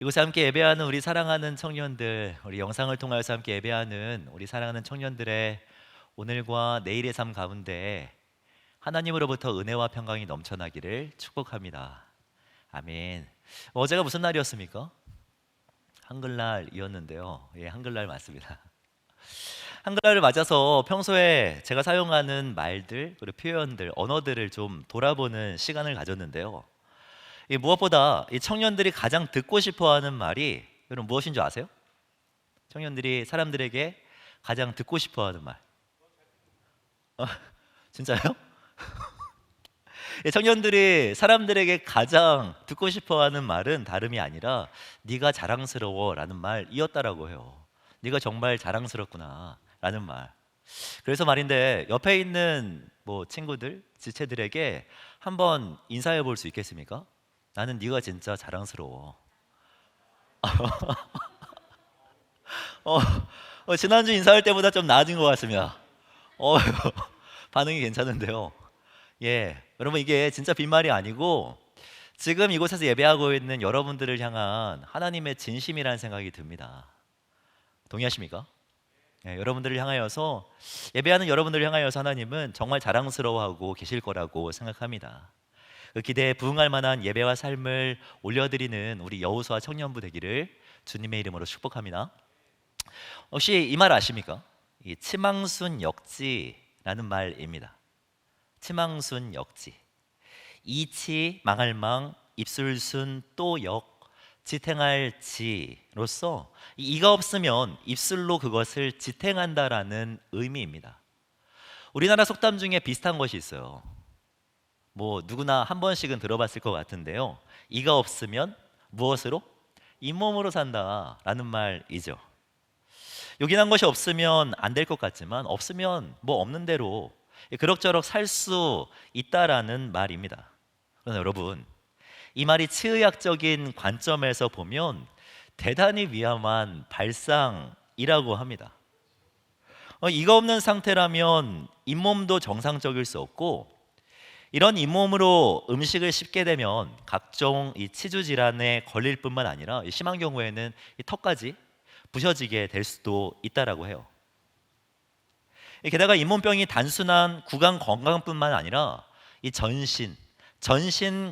이곳에 함께 예배하는 우리 사랑하는 청년들, 우리 영상을 통하여서 함께 예배하는 우리 사랑하는 청년들의 오늘과 내일의 삶 가운데 하나님으로부터 은혜와 평강이 넘쳐나기를 축복합니다. 아멘. 어제가 무슨 날이었습니까? 한글날이었는데요. 예, 한글날 맞습니다. 한글날을 맞아서 평소에 제가 사용하는 말들, 그리고 표현들, 언어들을 좀 돌아보는 시간을 가졌는데요. 이 무엇보다 이 청년들이 가장 듣고 싶어하는 말이 여러분 무엇인 줄 아세요? 청년들이 사람들에게 가장 듣고 싶어하는 말. 진짜요? 이 청년들이 사람들에게 가장 듣고 싶어하는 말은 다름이 아니라 네가 자랑스러워라는 말이었다라고 해요. 네가 정말 자랑스럽구나라는 말. 그래서 말인데 옆에 있는 뭐 친구들, 지체들에게 한번 인사해 볼 수 있겠습니까? 나는 네가 진짜 자랑스러워. 어, 지난주 인사할 때보다 좀 나아진 것 같습니다. 어, 반응이 괜찮은데요. 예, 여러분 이게 진짜 빈말이 아니고 지금 이곳에서 예배하고 있는 여러분들을 향한 하나님의 진심이라는 생각이 듭니다. 동의하십니까? 예, 여러분들을 향하여서 예배하는 여러분들을 향하여서 하나님은 정말 자랑스러워하고 계실 거라고 생각합니다. 그 기대에 부응할 만한 예배와 삶을 올려드리는 우리 여호수아 청년부 되기를 주님의 이름으로 축복합니다. 혹시 이 말 아십니까? 이 치망순 역지라는 말입니다. 치망순 역지. 이치 망할 망 입술순 또 역 지탱할 지로서 이가 없으면 입술로 그것을 지탱한다라는 의미입니다. 우리나라 속담 중에 비슷한 것이 있어요. 뭐 누구나 한 번씩은 들어봤을 것 같은데요. 이가 없으면 무엇으로? 잇몸으로 산다라는 말이죠. 요긴한 것이 없으면 안 될 것 같지만 없으면 뭐 없는 대로 그럭저럭 살 수 있다라는 말입니다. 그러나 여러분, 이 말이 치의학적인 관점에서 보면 대단히 위험한 발상이라고 합니다. 이가 없는 상태라면 잇몸도 정상적일 수 없고 이런 잇몸으로 음식을 씹게 되면 각종 이 치주 질환에 걸릴 뿐만 아니라 심한 경우에는 이 턱까지 부셔지게 될 수도 있다라고 해요. 게다가 잇몸병이 단순한 구강 건강뿐만 아니라 이 전신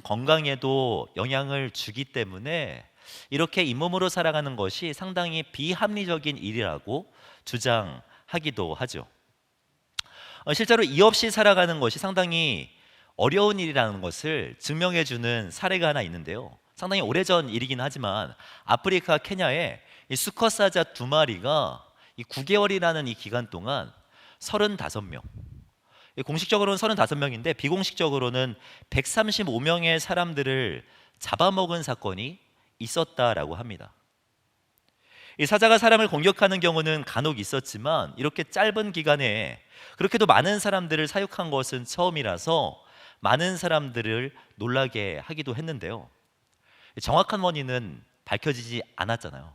건강에도 영향을 주기 때문에 이렇게 잇몸으로 살아가는 것이 상당히 비합리적인 일이라고 주장하기도 하죠. 실제로 이 없이 살아가는 것이 상당히 어려운 일이라는 것을 증명해 주는 사례가 하나 있는데요. 상당히 오래전 일이긴 하지만 아프리카 케냐에 이 수컷 사자 두 마리가 이 9개월이라는 이 기간 동안 35명, 공식적으로는 35명인데 비공식적으로는 135명의 사람들을 잡아먹은 사건이 있었다라고 합니다. 이 사자가 사람을 공격하는 경우는 간혹 있었지만 이렇게 짧은 기간에 그렇게도 많은 사람들을 사육한 것은 처음이라서 많은 사람들을 놀라게 하기도 했는데요. 정확한 원인은 밝혀지지 않았잖아요.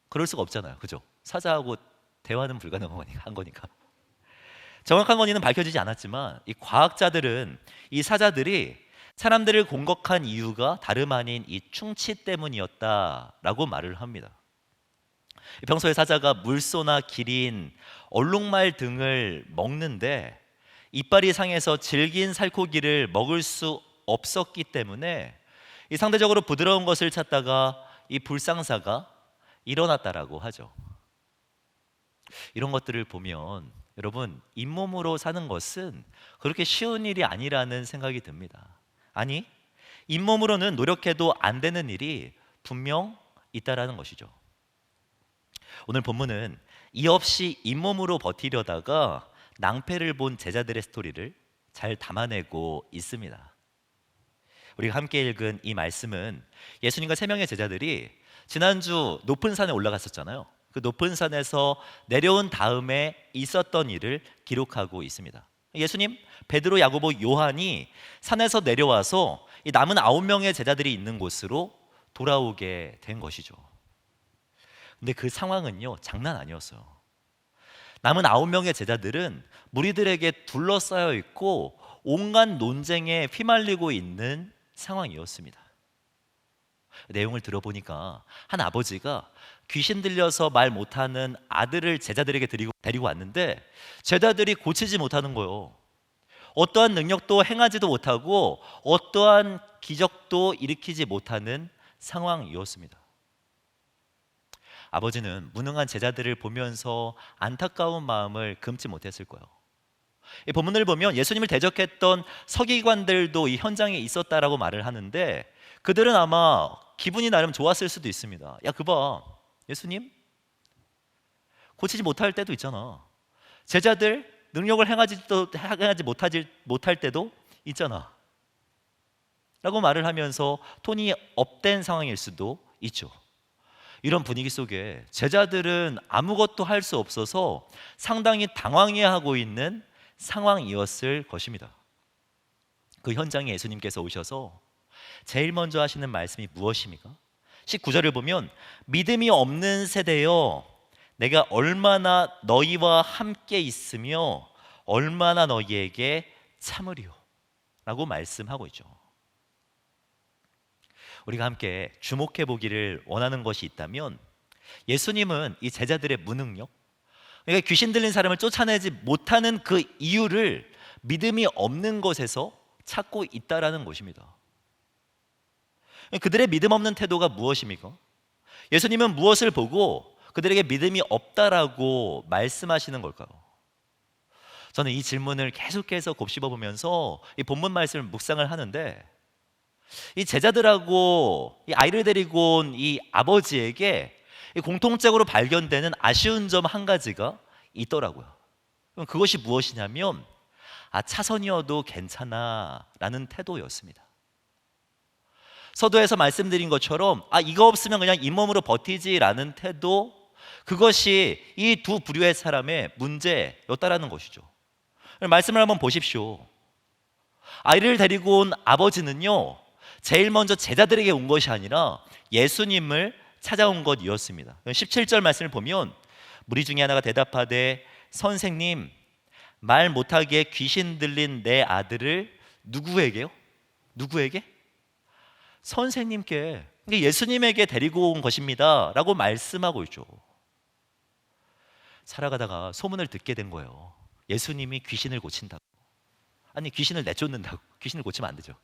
그럴 수가 없잖아요. 그죠? 사자하고 대화는 불가능한 거니까. 정확한 원인은 밝혀지지 않았지만 이 과학자들은 이 사자들이 사람들을 공격한 이유가 다름 아닌 이 충치 때문이었다라고 말을 합니다. 평소에 사자가 물소나 기린, 얼룩말 등을 먹는데 이빨이 상해서 질긴 살코기를 먹을 수 없었기 때문에 이 상대적으로 부드러운 것을 찾다가 이 불상사가 일어났다라고 하죠. 이런 것들을 보면 여러분, 잇몸으로 사는 것은 그렇게 쉬운 일이 아니라는 생각이 듭니다. 아니, 잇몸으로는 노력해도 안 되는 일이 분명 있다라는 것이죠. 오늘 본문은 이 없이 잇몸으로 버티려다가 낭패를 본 제자들의 스토리를 잘 담아내고 있습니다. 우리가 함께 읽은 이 말씀은 예수님과 세 명의 제자들이 지난주 높은 산에 올라갔었잖아요. 그 높은 산에서 내려온 다음에 있었던 일을 기록하고 있습니다. 예수님, 베드로, 야고보, 요한이 산에서 내려와서 이 남은 9명의 제자들이 있는 곳으로 돌아오게 된 것이죠. 근데 그 상황은요, 장난 아니었어요. 남은 9명의 제자들은 무리들에게 둘러싸여 있고 온갖 논쟁에 휘말리고 있는 상황이었습니다. 내용을 들어보니까 한 아버지가 귀신 들려서 말 못하는 아들을 제자들에게 데리고 왔는데 제자들이 고치지 못하는 거예요. 어떠한 능력도 행하지도 못하고 어떠한 기적도 일으키지 못하는 상황이었습니다. 아버지는 무능한 제자들을 보면서 안타까운 마음을 금치 못했을 거예요. 이 본문을 보면 예수님을 대적했던 서기관들도 이 현장에 있었다라고 말을 하는데 그들은 아마 기분이 나름 좋았을 수도 있습니다. 야, 그봐, 예수님 고치지 못할 때도 있잖아. 제자들 능력을 못할 때도 있잖아 라고 말을 하면서 톤이 업된 상황일 수도 있죠. 이런 분위기 속에 제자들은 아무것도 할 수 없어서 상당히 당황해하고 있는 상황이었을 것입니다. 그 현장에 예수님께서 오셔서 제일 먼저 하시는 말씀이 무엇입니까? 19절을 보면 믿음이 없는 세대여 내가 얼마나 너희와 함께 있으며 얼마나 너희에게 참으리요 라고 말씀하고 있죠. 우리가 함께 주목해 보기를 원하는 것이 있다면 예수님은 이 제자들의 무능력, 그러니까 귀신 들린 사람을 쫓아내지 못하는 그 이유를 믿음이 없는 것에서 찾고 있다라는 것입니다. 그들의 믿음 없는 태도가 무엇입니까? 예수님은 무엇을 보고 그들에게 믿음이 없다라고 말씀하시는 걸까요? 저는 이 질문을 계속해서 곱씹어 보면서 이 본문 말씀을 묵상을 하는데 이 제자들하고 이 아이를 데리고 온 이 아버지에게 이 공통적으로 발견되는 아쉬운 점 한 가지가 있더라고요. 그럼 그것이 무엇이냐면 차선이어도 괜찮아 라는 태도였습니다. 서두에서 말씀드린 것처럼 이거 없으면 그냥 잇몸으로 버티지 라는 태도, 그것이 이 두 부류의 사람의 문제였다라는 것이죠. 말씀을 한번 보십시오. 아이를 데리고 온 아버지는요 제일 먼저 제자들에게 온 것이 아니라 예수님을 찾아온 것이었습니다. 17절 말씀을 보면 무리 중에 하나가 대답하되 선생님, 말 못하게 귀신 들린 내 아들을 누구에게요? 누구에게? 선생님께, 예수님에게 데리고 온 것입니다 라고 말씀하고 있죠. 살아가다가 소문을 듣게 된 거예요. 예수님이 귀신을 고친다고. 아니, 귀신을 내쫓는다고. 귀신을 고치면 안 되죠.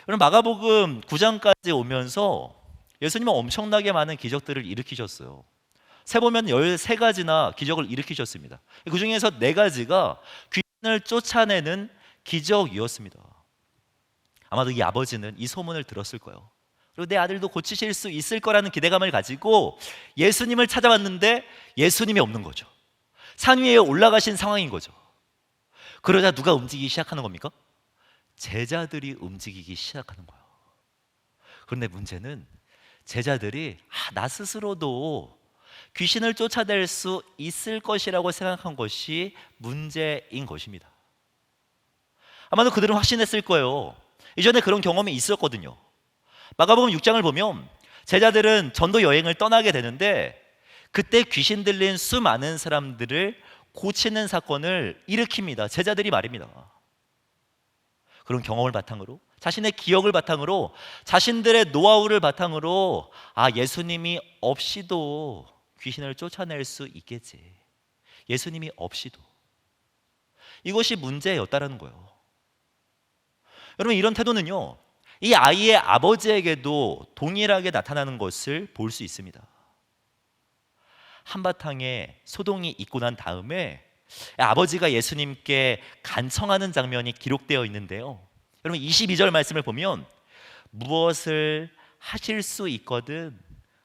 그럼 마가복음 9장까지 오면서 예수님은 엄청나게 많은 기적들을 일으키셨어요. 세보면 13가지나 기적을 일으키셨습니다. 그 중에서 4가지가 귀신을 쫓아내는 기적이었습니다. 아마도 이 아버지는 이 소문을 들었을 거예요. 그리고 내 아들도 고치실 수 있을 거라는 기대감을 가지고 예수님을 찾아왔는데 예수님이 없는 거죠. 산 위에 올라가신 상황인 거죠. 그러자 누가 움직이기 시작하는 겁니까? 제자들이 움직이기 시작하는 거예요. 그런데 문제는 제자들이 나 스스로도 귀신을 쫓아낼 수 있을 것이라고 생각한 것이 문제인 것입니다. 아마도 그들은 확신했을 거예요. 이전에 그런 경험이 있었거든요. 마가복음 6장을 보면 제자들은 전도 여행을 떠나게 되는데 그때 귀신 들린 수많은 사람들을 고치는 사건을 일으킵니다. 제자들이 말입니다. 그런 경험을 바탕으로, 자신의 기억을 바탕으로, 자신들의 노하우를 바탕으로 예수님이 없이도 귀신을 쫓아낼 수 있겠지. 예수님이 없이도. 이것이 문제였다라는 거예요. 여러분, 이런 태도는요 이 아이의 아버지에게도 동일하게 나타나는 것을 볼 수 있습니다. 한바탕에 소동이 있고 난 다음에 아버지가 예수님께 간청하는 장면이 기록되어 있는데요, 여러분 22절 말씀을 보면 무엇을 하실 수 있거든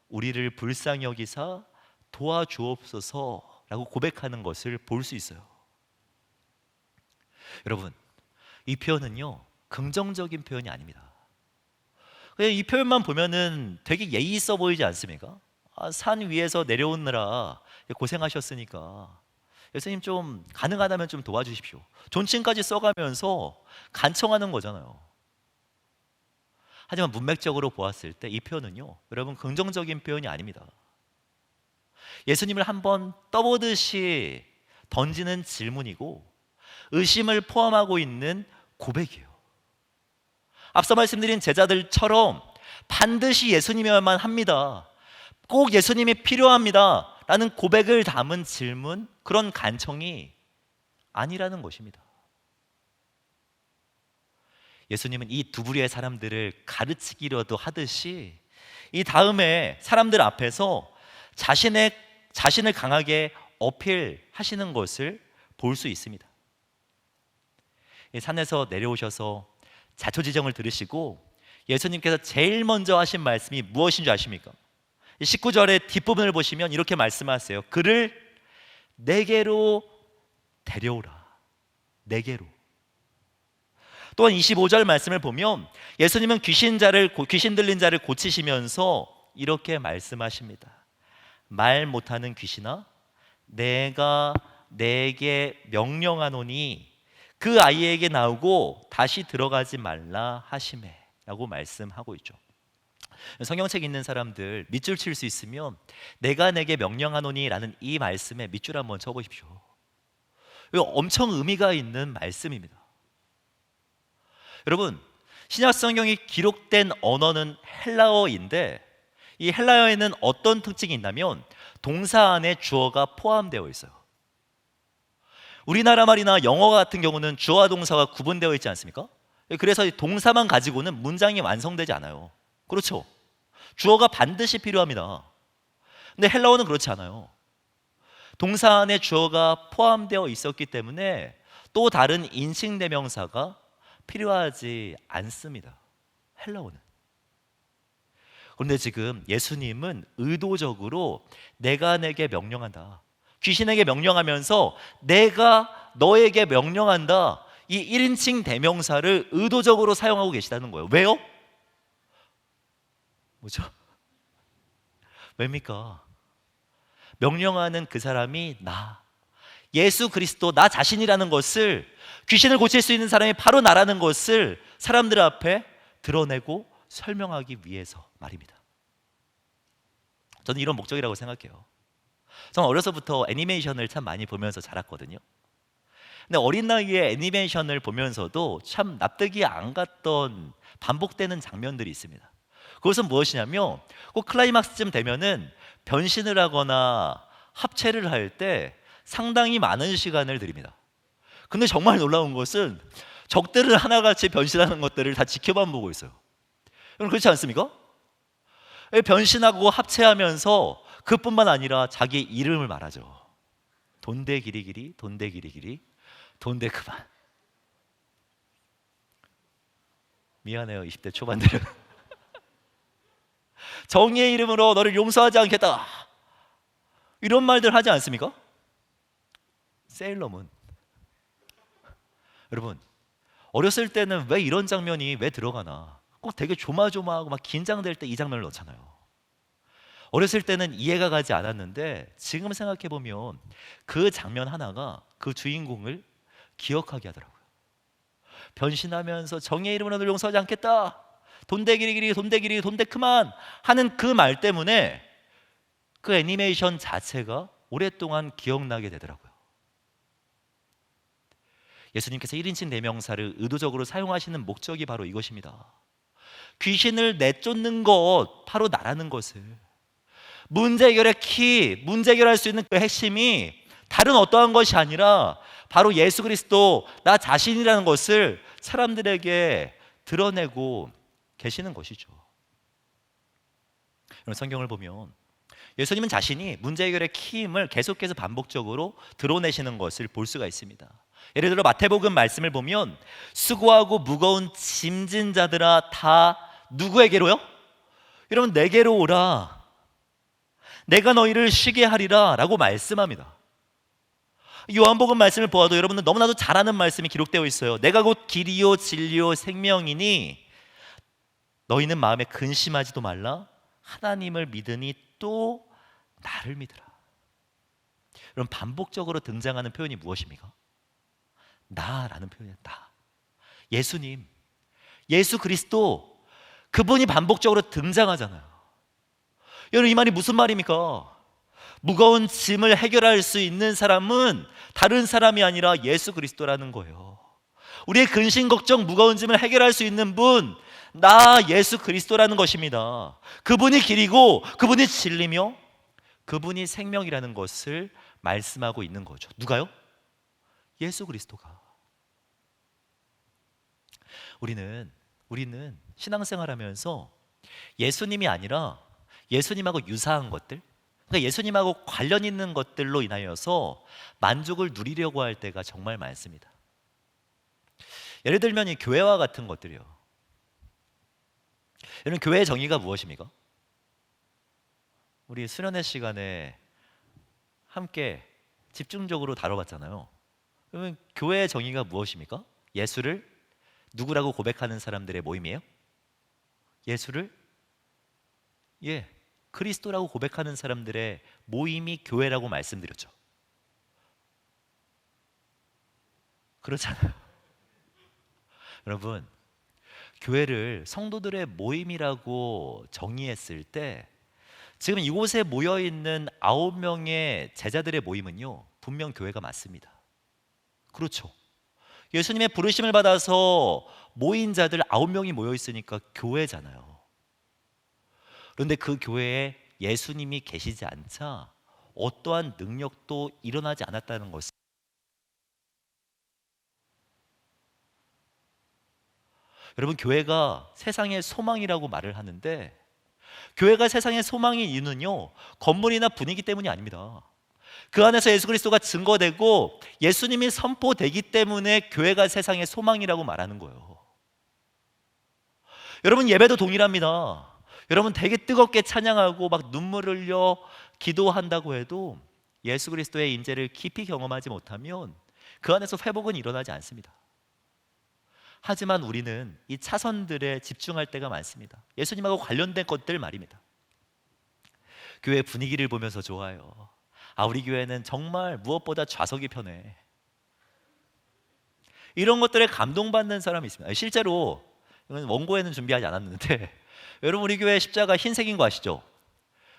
우리를 불쌍히 여기사 도와주옵소서 라고 고백하는 것을 볼 수 있어요. 여러분, 이 표현은요 긍정적인 표현이 아닙니다. 그냥 이 표현만 보면은 되게 예의 있어 보이지 않습니까? 산 위에서 내려오느라 고생하셨으니까 예수님 좀 가능하다면 좀 도와주십시오. 존칭까지 써가면서 간청하는 거잖아요. 하지만 문맥적으로 보았을 때 이 표현은요 여러분 긍정적인 표현이 아닙니다. 예수님을 한번 떠보듯이 던지는 질문이고 의심을 포함하고 있는 고백이에요. 앞서 말씀드린 제자들처럼 반드시 예수님이어야만 합니다, 꼭 예수님이 필요합니다 라는 고백을 담은 질문, 그런 간청이 아니라는 것입니다. 예수님은 이 두 부류의 사람들을 가르치기라도 하듯이 이 다음에 사람들 앞에서 자신을 강하게 어필하시는 것을 볼 수 있습니다. 산에서 내려오셔서 자초지정을 들으시고 예수님께서 제일 먼저 하신 말씀이 무엇인 줄 아십니까? 19절의 뒷부분을 보시면 이렇게 말씀하세요. 그를 내게로 데려오라. 내게로. 또한 25절 말씀을 보면 예수님은 귀신 들린 자를 고치시면서 이렇게 말씀하십니다. 말 못하는 귀신아, 내가 내게 명령하노니 그 아이에게 나오고 다시 들어가지 말라 하시매 라고 말씀하고 있죠. 성경책 읽는 사람들 밑줄 칠 수 있으면 내가 내게 명령하노니 라는 이 말씀에 밑줄 한번 쳐보십시오. 이거 엄청 의미가 있는 말씀입니다. 여러분, 신약 성경이 기록된 언어는 헬라어인데 이 헬라어에는 어떤 특징이 있냐면 동사 안에 주어가 포함되어 있어요. 우리나라 말이나 영어 같은 경우는 주어와 동사가 구분되어 있지 않습니까? 그래서 동사만 가지고는 문장이 완성되지 않아요. 그렇죠? 주어가 반드시 필요합니다. 근데 헬라어는 그렇지 않아요. 동사 안에 주어가 포함되어 있었기 때문에 또 다른 인칭대명사가 필요하지 않습니다. 헬라어는. 그런데 지금 예수님은 의도적으로 내가 내게 명령한다, 귀신에게 명령하면서 내가 너에게 명령한다, 이 1인칭 대명사를 의도적으로 사용하고 계시다는 거예요. 왜요? 뭐죠? 왜입니까? 명령하는 그 사람이 나, 예수 그리스도, 나 자신이라는 것을, 귀신을 고칠 수 있는 사람이 바로 나라는 것을 사람들 앞에 드러내고 설명하기 위해서 말입니다. 저는 이런 목적이라고 생각해요. 저는 어려서부터 애니메이션을 참 많이 보면서 자랐거든요. 근데 어린 나이에 애니메이션을 보면서도 참 납득이 안 갔던 반복되는 장면들이 있습니다. 그것은 무엇이냐면 꼭 클라이막스쯤 되면은 변신을 하거나 합체를 할 때 상당히 많은 시간을 들입니다. 근데 정말 놀라운 것은 적들을 하나같이 변신하는 것들을 다 지켜만 보고 있어요. 여러분, 그렇지 않습니까? 변신하고 합체하면서 그뿐만 아니라 자기 이름을 말하죠. 돈대 기리기리, 돈대 기리기리, 돈대 그만. 미안해요, 20대 초반들은. 정의의 이름으로 너를 용서하지 않겠다, 이런 말들 하지 않습니까? 세일러문. 여러분, 어렸을 때는 왜 이런 장면이 왜 들어가나 꼭 되게 조마조마하고 막 긴장될 때 이 장면을 넣잖아요. 어렸을 때는 이해가 가지 않았는데 지금 생각해보면 그 장면 하나가 그 주인공을 기억하게 하더라고요. 변신하면서 정의의 이름으로 너를 용서하지 않겠다, 돈대 기리기리, 돈대 기리, 돈대 그만 하는 그 말 때문에 그 애니메이션 자체가 오랫동안 기억나게 되더라고요. 예수님께서 1인칭 대명사를 의도적으로 사용하시는 목적이 바로 이것입니다. 귀신을 내쫓는 것, 바로 나라는 것을, 문제 해결의 키, 문제 해결할 수 있는 그 핵심이 다른 어떠한 것이 아니라 바로 예수 그리스도, 나 자신이라는 것을 사람들에게 드러내고 계시는 것이죠. 성경을 보면 예수님은 자신이 문제 해결의 키임을 계속해서 반복적으로 드러내시는 것을 볼 수가 있습니다. 예를 들어 마태복음 말씀을 보면 수고하고 무거운 짐진 자들아 다 누구에게로요? 여러분, 내게로 오라, 내가 너희를 쉬게 하리라 라고 말씀합니다. 요한복음 말씀을 보아도 여러분들 너무나도 잘 아는 말씀이 기록되어 있어요. 내가 곧 길이요 진리요 생명이니 너희는 마음에 근심하지도 말라, 하나님을 믿으니 또 나를 믿으라. 여러분, 반복적으로 등장하는 표현이 무엇입니까? 나라는 표현이에요. 나, 예수님, 예수 그리스도, 그분이 반복적으로 등장하잖아요. 여러분, 이 말이 무슨 말입니까? 무거운 짐을 해결할 수 있는 사람은 다른 사람이 아니라 예수 그리스도라는 거예요. 우리의 근심 걱정 무거운 짐을 해결할 수 있는 분, 나 예수 그리스도라는 것입니다. 그분이 길이고 그분이 진리며 그분이 생명이라는 것을 말씀하고 있는 거죠. 누가요? 예수 그리스도가. 우리는 신앙생활하면서 예수님이 아니라 예수님하고 유사한 것들, 그러니까 예수님하고 관련 있는 것들로 인하여서 만족을 누리려고 할 때가 정말 많습니다. 예를 들면 이 교회와 같은 것들이요. 여러분, 교회의 정의가 무엇입니까? 우리 수련회 시간에 함께 집중적으로 다뤄봤잖아요. 그러면 교회의 정의가 무엇입니까? 예수를 누구라고 고백하는 사람들의 모임이에요? 예수를 그리스도라고 고백하는 사람들의 모임이 교회라고 말씀드렸죠. 그렇잖아요. 여러분, 교회를 성도들의 모임이라고 정의했을 때 지금 이곳에 모여있는 9명의 제자들의 모임은요, 분명 교회가 맞습니다. 그렇죠. 예수님의 부르심을 받아서 모인 자들 9명이 모여있으니까 교회잖아요. 그런데 그 교회에 예수님이 계시지 않자 어떠한 능력도 일어나지 않았다는 것을, 여러분, 교회가 세상의 소망이라고 말을 하는데 교회가 세상의 소망인 이유는요, 건물이나 분위기 때문이 아닙니다. 그 안에서 예수 그리스도가 증거되고 예수님이 선포되기 때문에 교회가 세상의 소망이라고 말하는 거예요. 여러분, 예배도 동일합니다. 여러분, 되게 뜨겁게 찬양하고 막 눈물을 흘려 기도한다고 해도 예수 그리스도의 임재를 깊이 경험하지 못하면 그 안에서 회복은 일어나지 않습니다. 하지만 우리는 이 차선들에 집중할 때가 많습니다. 예수님하고 관련된 것들 말입니다. 교회 분위기를 보면서 좋아요. 우리 교회는 정말 무엇보다 좌석이 편해. 이런 것들에 감동받는 사람이 있습니다. 실제로 이건 원고에는 준비하지 않았는데 여러분, 우리 교회 십자가 흰색인 거 아시죠?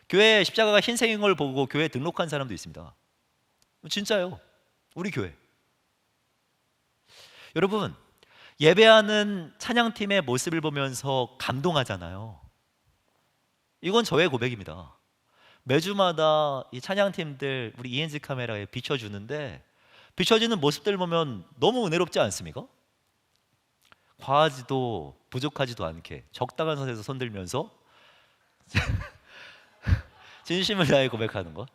교회 십자가가 흰색인 걸 보고 교회에 등록한 사람도 있습니다. 진짜요. 우리 교회. 여러분, 예배하는 찬양팀의 모습을 보면서 감동하잖아요. 이건 저의 고백입니다. 매주마다 이 찬양팀들 우리 ENG 카메라에 비춰주는데 비춰지는 모습들 보면 너무 은혜롭지 않습니까? 과하지도 부족하지도 않게 적당한 선에서 손들면서 진심을 다해 고백하는 것.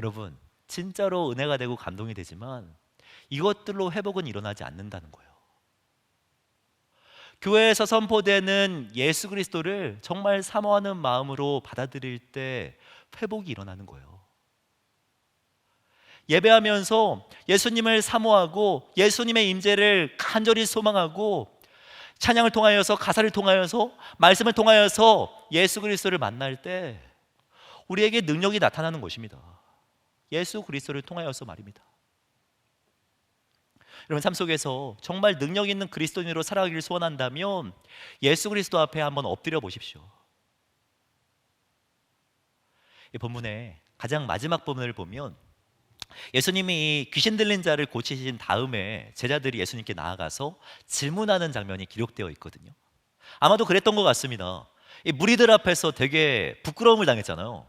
여러분, 진짜로 은혜가 되고 감동이 되지만 이것들로 회복은 일어나지 않는다는 거예요. 교회에서 선포되는 예수 그리스도를 정말 사모하는 마음으로 받아들일 때 회복이 일어나는 거예요. 예배하면서 예수님을 사모하고 예수님의 임재를 간절히 소망하고 찬양을 통하여서, 가사를 통하여서, 말씀을 통하여서 예수 그리스도를 만날 때 우리에게 능력이 나타나는 것입니다. 예수 그리스도를 통하여서 말입니다. 여러분, 삶 속에서 정말 능력 있는 그리스도인으로 살아가기를 소원한다면 예수 그리스도 앞에 한번 엎드려 보십시오. 이 본문의 가장 마지막 부분을 보면 예수님이 귀신 들린 자를 고치신 다음에 제자들이 예수님께 나아가서 질문하는 장면이 기록되어 있거든요. 아마도 그랬던 것 같습니다. 이 무리들 앞에서 되게 부끄러움을 당했잖아요.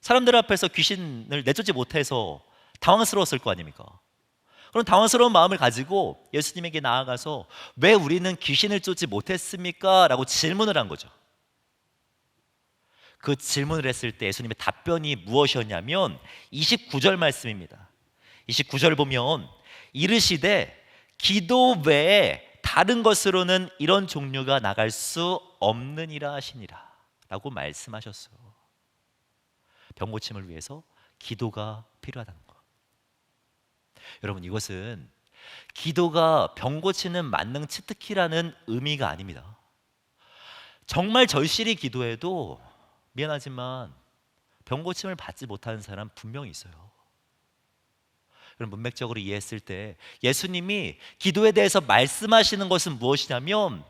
사람들 앞에서 귀신을 내쫓지 못해서 당황스러웠을 거 아닙니까? 그런 당황스러운 마음을 가지고 예수님에게 나아가서 왜 우리는 귀신을 쫓지 못했습니까? 라고 질문을 한 거죠. 그 질문을 했을 때 예수님의 답변이 무엇이었냐면 29절 말씀입니다. 29절 보면 이르시되 기도 외에 다른 것으로는 이런 종류가 나갈 수 없느니라 하시니라 라고 말씀하셨어요. 병 고침을 위해서 기도가 필요하다는 것. 여러분, 이것은 기도가 병 고치는 만능 치트키라는 의미가 아닙니다. 정말 절실히 기도해도 미안하지만 병 고침을 받지 못하는 사람 분명히 있어요. 여러분, 문맥적으로 이해했을 때 예수님이 기도에 대해서 말씀하시는 것은 무엇이냐면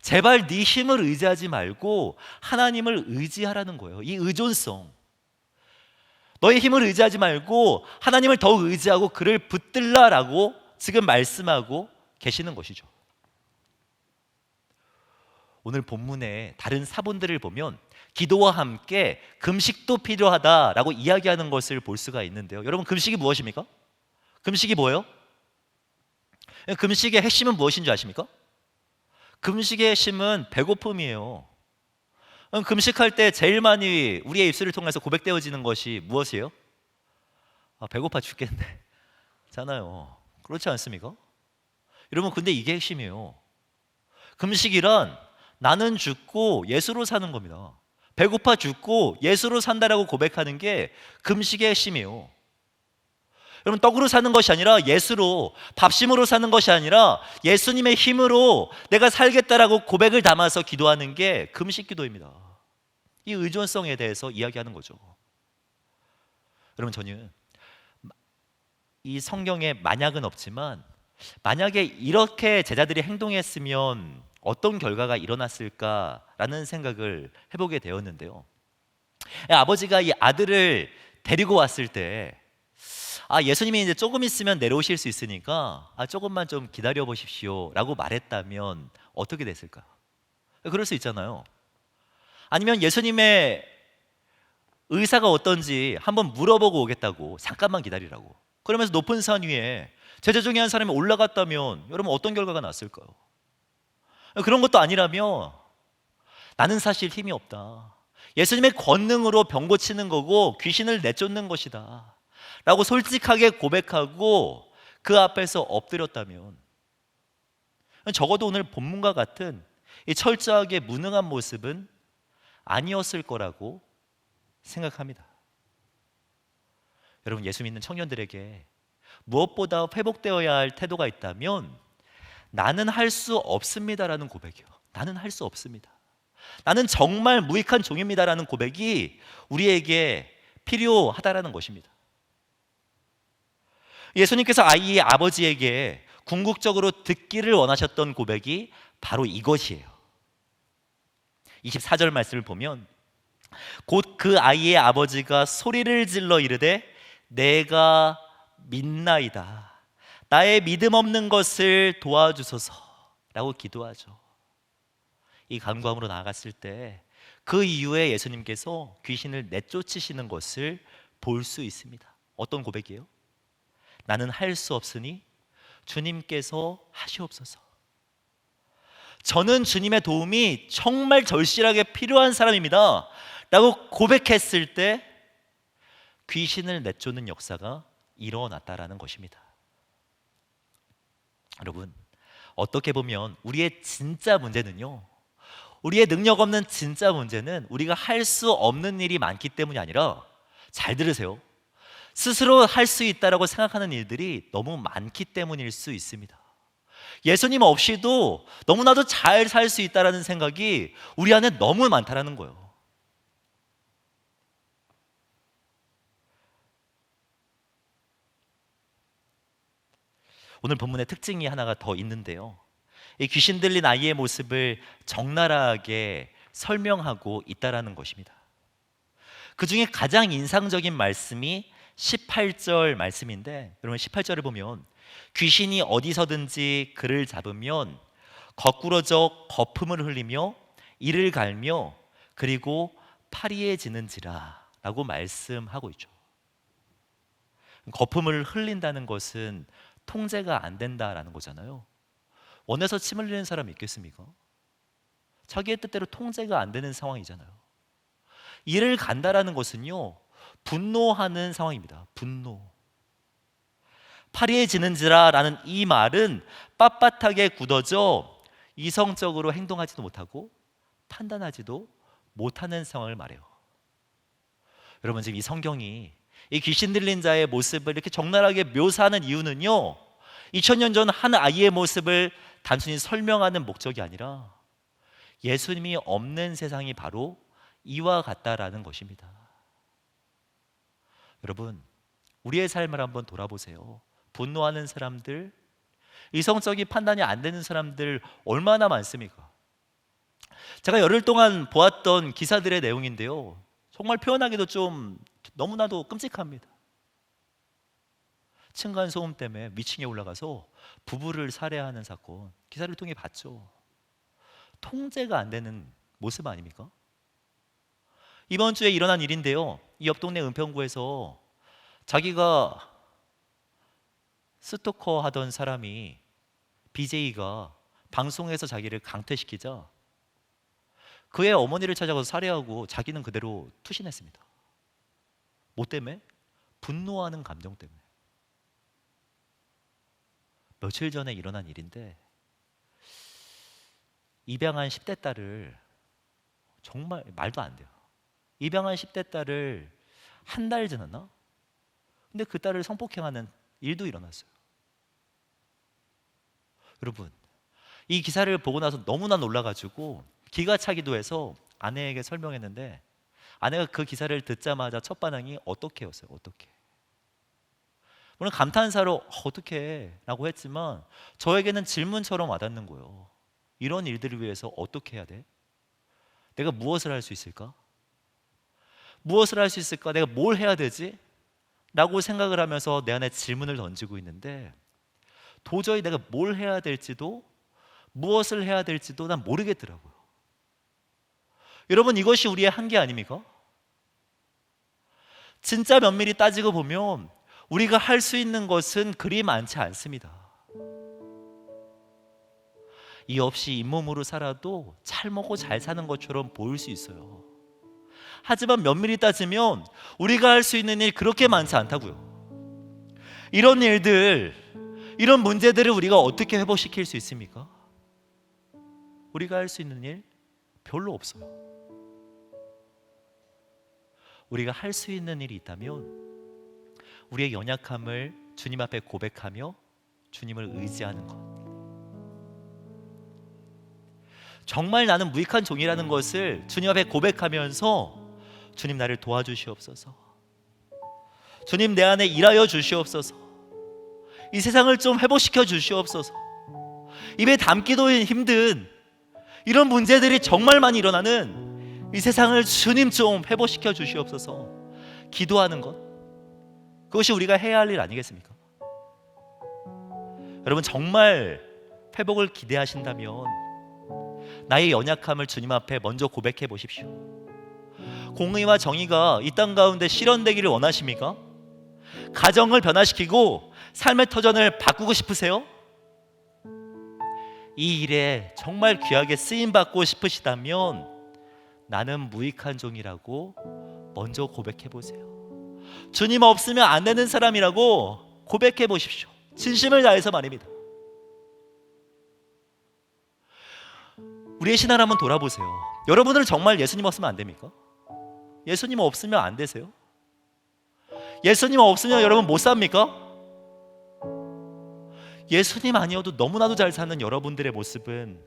제발 네 힘을 의지하지 말고 하나님을 의지하라는 거예요. 이 의존성, 너의 힘을 의지하지 말고 하나님을 더 의지하고 그를 붙들라라고 지금 말씀하고 계시는 것이죠. 오늘 본문의 다른 사본들을 보면 기도와 함께 금식도 필요하다라고 이야기하는 것을 볼 수가 있는데요. 여러분, 금식이 무엇입니까? 금식이 뭐예요? 금식의 핵심은 무엇인 줄 아십니까? 금식의 핵심은 배고픔이에요. 금식할 때 제일 많이 우리의 입술을 통해서 고백되어지는 것이 무엇이에요? 배고파 죽겠네 잖아요. 그렇지 않습니까? 여러분, 근데 이게 핵심이에요. 금식이란 나는 죽고 예수로 사는 겁니다. 배고파 죽고 예수로 산다라고 고백하는 게 금식의 핵심이에요. 여러분, 떡으로 사는 것이 아니라 예수로, 밥심으로 사는 것이 아니라 예수님의 힘으로 내가 살겠다라고 고백을 담아서 기도하는 게 금식 기도입니다. 이 의존성에 대해서 이야기하는 거죠. 여러분, 저는 이 성경에 만약은 없지만 만약에 이렇게 제자들이 행동했으면 어떤 결과가 일어났을까라는 생각을 해보게 되었는데요. 아버지가 이 아들을 데리고 왔을 때 예수님이 이제 조금 있으면 내려오실 수 있으니까 조금만 좀 기다려 보십시오 라고 말했다면 어떻게 됐을까요? 그럴 수 있잖아요. 아니면 예수님의 의사가 어떤지 한번 물어보고 오겠다고 잠깐만 기다리라고, 그러면서 높은 산 위에 제자 중에 한 사람이 올라갔다면 여러분 어떤 결과가 났을까요? 그런 것도 아니라면 나는 사실 힘이 없다, 예수님의 권능으로 병 고치는 거고 귀신을 내쫓는 것이다 라고 솔직하게 고백하고 그 앞에서 엎드렸다면 적어도 오늘 본문과 같은 이 철저하게 무능한 모습은 아니었을 거라고 생각합니다. 여러분, 예수 믿는 청년들에게 무엇보다 회복되어야 할 태도가 있다면 나는 할 수 없습니다라는 고백이요. 나는 할 수 없습니다. 나는 정말 무익한 종입니다라는 고백이 우리에게 필요하다라는 것입니다. 예수님께서 아이의 아버지에게 궁극적으로 듣기를 원하셨던 고백이 바로 이것이에요. 24절 말씀을 보면 곧 그 아이의 아버지가 소리를 질러 이르되 내가 믿나이다, 나의 믿음 없는 것을 도와주소서 라고 기도하죠. 이 간구함으로 나아갔을 때 그 이후에 예수님께서 귀신을 내쫓으시는 것을 볼 수 있습니다. 어떤 고백이에요? 나는 할 수 없으니 주님께서 하시옵소서. 저는 주님의 도움이 정말 절실하게 필요한 사람입니다 라고 고백했을 때 귀신을 내쫓는 역사가 일어났다라는 것입니다. 여러분, 어떻게 보면 우리의 진짜 문제는요, 우리의 능력 없는 진짜 문제는 우리가 할 수 없는 일이 많기 때문이 아니라, 잘 들으세요, 스스로 할 수 있다라고 생각하는 일들이 너무 많기 때문일 수 있습니다. 예수님 없이도 너무나도 잘 살 수 있다라는 생각이 우리 안에 너무 많다라는 거예요. 오늘 본문의 특징이 하나가 더 있는데요, 이 귀신 들린 아이의 모습을 적나라하게 설명하고 있다라는 것입니다. 그 중에 가장 인상적인 말씀이 18절 말씀인데, 여러분 18절을 보면 귀신이 어디서든지 그를 잡으면 거꾸러져 거품을 흘리며 이를 갈며 그리고 파리해지는지라 라고 말씀하고 있죠. 거품을 흘린다는 것은 통제가 안 된다라는 거잖아요. 원해서 침 흘리는 사람이 있겠습니까? 자기의 뜻대로 통제가 안 되는 상황이잖아요. 이를 간다라는 것은요, 분노하는 상황입니다. 분노. 파리해지는지라 라는 이 말은 빳빳하게 굳어져 이성적으로 행동하지도 못하고 판단하지도 못하는 상황을 말해요. 여러분, 지금 이 성경이 이 귀신 들린 자의 모습을 이렇게 적나라하게 묘사하는 이유는요, 2000년 전 한 아이의 모습을 단순히 설명하는 목적이 아니라 예수님이 없는 세상이 바로 이와 같다라는 것입니다. 여러분, 우리의 삶을 한번 돌아보세요. 분노하는 사람들, 이성적인 판단이 안 되는 사람들 얼마나 많습니까? 제가 열흘 동안 보았던 기사들의 내용인데요, 정말 표현하기도 좀 너무나도 끔찍합니다. 층간 소음 때문에 위층에 올라가서 부부를 살해하는 사건 기사를 통해 봤죠. 통제가 안 되는 모습 아닙니까? 이번 주에 일어난 일인데요. 이 옆 동네 은평구에서 자기가 스토커 하던 사람이 BJ가 방송에서 자기를 강퇴시키자 그의 어머니를 찾아가서 살해하고 자기는 그대로 투신했습니다. 뭐 때문에? 분노하는 감정 때문에. 며칠 전에 일어난 일인데 입양한 10대 딸을 정말 말도 안 돼요. 입양한 10대 딸을 한 달 지났나? 근데 그 딸을 성폭행하는 일도 일어났어요. 여러분, 이 기사를 보고 나서 너무나 놀라가지고 기가 차기도 해서 아내에게 설명했는데 아내가 그 기사를 듣자마자 첫 반응이 어떡해였어요. 어떡해. 물론 감탄사로 어떡해 라고 했지만 저에게는 질문처럼 와닿는 거예요. 이런 일들을 위해서 어떻게 해야 돼? 내가 무엇을 할 수 있을까? 무엇을 할 수 있을까? 내가 뭘 해야 되지? 라고 생각을 하면서 내 안에 질문을 던지고 있는데 도저히 내가 뭘 해야 될지도 무엇을 해야 될지도 난 모르겠더라고요. 여러분, 이것이 우리의 한계 아닙니까? 진짜 면밀히 따지고 보면 우리가 할 수 있는 것은 그리 많지 않습니다. 이 없이 잇몸으로 살아도 잘 먹고 잘 사는 것처럼 보일 수 있어요. 하지만 면밀히 따지면 우리가 할 수 있는 일 그렇게 많지 않다고요. 이런 일들, 이런 문제들을 우리가 어떻게 회복시킬 수 있습니까? 우리가 할 수 있는 일 별로 없어요. 우리가 할 수 있는 일이 있다면 우리의 연약함을 주님 앞에 고백하며 주님을 의지하는 것. 정말 나는 무익한 종이라는 것을 주님 앞에 고백하면서 주님 나를 도와주시옵소서. 주님 내 안에 일하여 주시옵소서. 이 세상을 좀 회복시켜 주시옵소서. 입에 담기도 힘든 이런 문제들이 정말 많이 일어나는 이 세상을 주님 좀 회복시켜 주시옵소서. 기도하는 것, 그것이 우리가 해야 할 일 아니겠습니까? 여러분, 정말 회복을 기대하신다면 나의 연약함을 주님 앞에 먼저 고백해 보십시오. 공의와 정의가 이 땅 가운데 실현되기를 원하십니까? 가정을 변화시키고 삶의 터전을 바꾸고 싶으세요? 이 일에 정말 귀하게 쓰임받고 싶으시다면 나는 무익한 종이라고 먼저 고백해 보세요. 주님 없으면 안 되는 사람이라고 고백해 보십시오. 진심을 다해서 말입니다. 우리의 신앙을 한번 돌아보세요. 여러분들은 정말 예수님 없으면 안 됩니까? 예수님 없으면 안 되세요? 예수님 없으면 여러분 못 삽니까? 예수님 아니어도 너무나도 잘 사는 여러분들의 모습은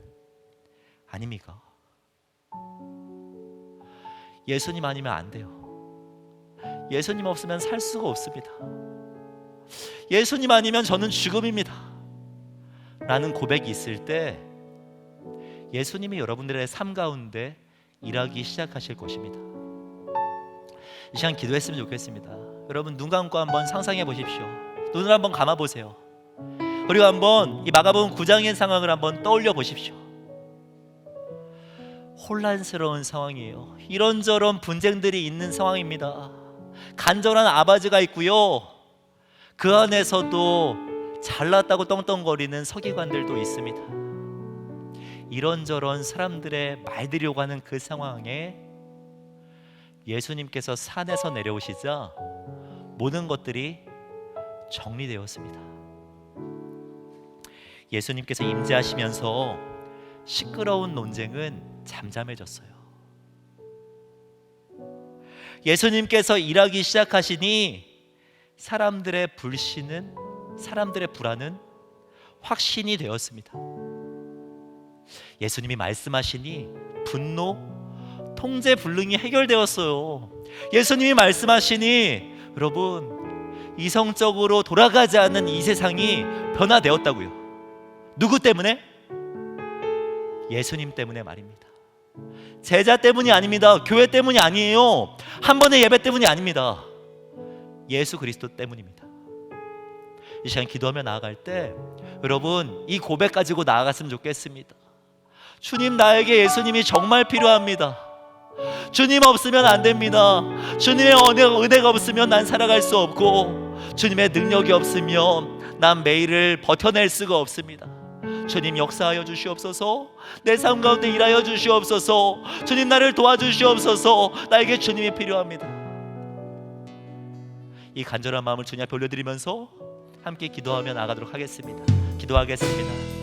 아닙니까? 예수님 아니면 안 돼요. 예수님 없으면 살 수가 없습니다. 예수님 아니면 저는 죽음입니다 라는 고백이 있을 때 예수님이 여러분들의 삶 가운데 일하기 시작하실 것입니다. 이 시간 기도했으면 좋겠습니다. 여러분 눈 감고 한번 상상해 보십시오. 눈을 한번 감아 보세요. 그리고 한번 이 마가복음 9장의 상황을 한번 떠올려 보십시오. 혼란스러운 상황이에요. 이런저런 분쟁들이 있는 상황입니다. 간절한 아버지가 있고요, 그 안에서도 잘났다고 떵떵거리는 서기관들도 있습니다. 이런저런 사람들의 말들이 오가는 그 상황에 예수님께서 산에서 내려오시자 모든 것들이 정리되었습니다. 예수님께서 임재하시면서 시끄러운 논쟁은 잠잠해졌어요. 예수님께서 일하기 시작하시니 사람들의 불신은, 사람들의 불안은 확신이 되었습니다. 예수님이 말씀하시니 분노, 통제 불능이 해결되었어요. 예수님이 말씀하시니 여러분 이성적으로 돌아가지 않는 이 세상이 변화되었다고요. 누구 때문에? 예수님 때문에 말입니다. 제자 때문이 아닙니다. 교회 때문이 아니에요. 한 번의 예배 때문이 아닙니다. 예수 그리스도 때문입니다. 이 시간 기도하며 나아갈 때 여러분 이 고백 가지고 나아갔으면 좋겠습니다. 주님, 나에게 예수님이 정말 필요합니다. 주님 없으면 안 됩니다. 주님의 은혜가 없으면 난 살아갈 수 없고, 주님의 능력이 없으면 난 매일을 버텨낼 수가 없습니다. 주님 역사하여 주시옵소서. 내 삶 가운데 일하여 주시옵소서. 주님 나를 도와주시옵소서. 나에게 주님이 필요합니다. 이 간절한 마음을 주님 앞에 올려드리면서 함께 기도하며 나가도록 하겠습니다. 기도하겠습니다.